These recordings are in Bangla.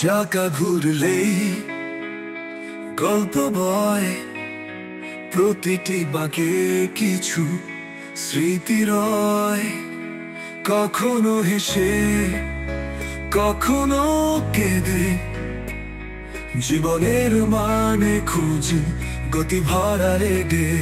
চাকা ঘুরলেই গল্প বয়, প্রতিটি বাঁকে কিছু স্মৃতি রয়। কখনো হেসে কখনো কেঁদে জীবনের মানে খুঁজি গতি ভরা রেগে।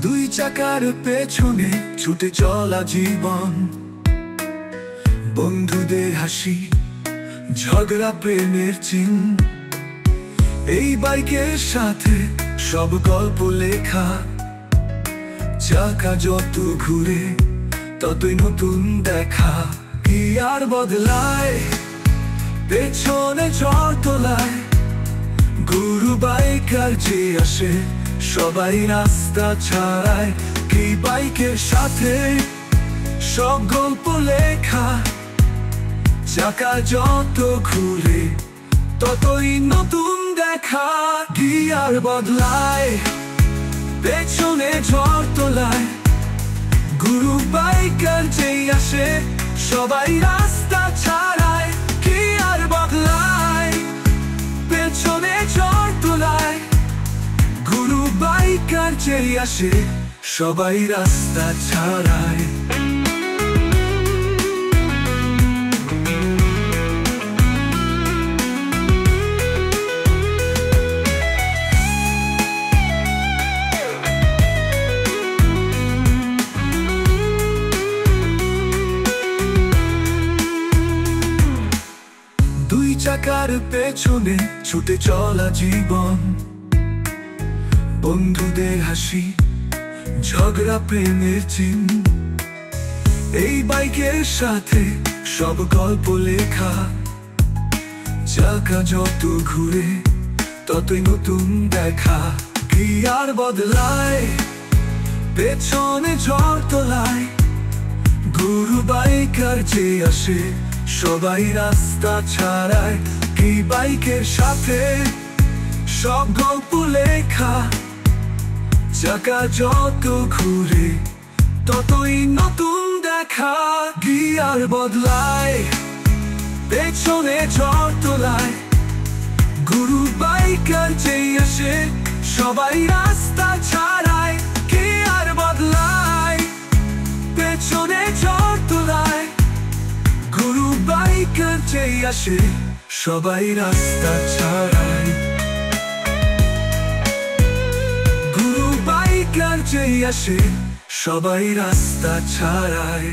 দুই চাকার পেছনে ছুটে চলা জীবন, বন্ধুদের হাসি ঝগড়া প্রেমের চিন। এই বাইকের সাথে সব গল্প লেখা, চাকা যত ঘুরে ততই নতুন দেখা। কি আর বদলায় পেছনে ঝড় তোলায়, গুরু বাইকার যে আসে সবাই রাস্তা ছাড়ায়। কি বাইকের সাথে সব গল্প লেখা, চাকা যত ঘুরে ততই নতুন দেখা। কি আর বদলায় পেছনে ঝড় তোলায়, গুরু বাইকার যেই আসে সবাই রাস্তা ছাড়ায়। কি আর বদলায় পেছনে ঝড় তোলায়, গুরু বাইকার যেই আসে সবাই রাস্তা ছাড়ায়। দুই চাকার পেছনে ছুটে চলা জীবন, বন্ধুদের হাসি ঝগড়া প্রেমের চিন। এই বাইকের সাথে সব গল্প লেখা, চাকা যত ঘুরে ততই নতুন দেখা। কি আর বদলায় পেছনে ঝড় তোলায়, গুরু বাইকার যে আসে সবাই রাস্তা ছাড়ায়। কি বাইকের সাথে সব গল্প লেখা, চাকা যত ঘুরে ততই নতুন দেখা। কি আর বদলায় পেছনে ঝড় তোলায়, গুরু বাইকার যেই আসে সবাই রাস্তা ছাড়ায়। কি আর বদলায় পেছনে ঝড় তোলায়, গুরু বাইকার যেই আসে সবাই রাস্তা ছাড়ায়। গুরু বাইকার যেই আসে সবাই রাস্তা ছাড়ায়।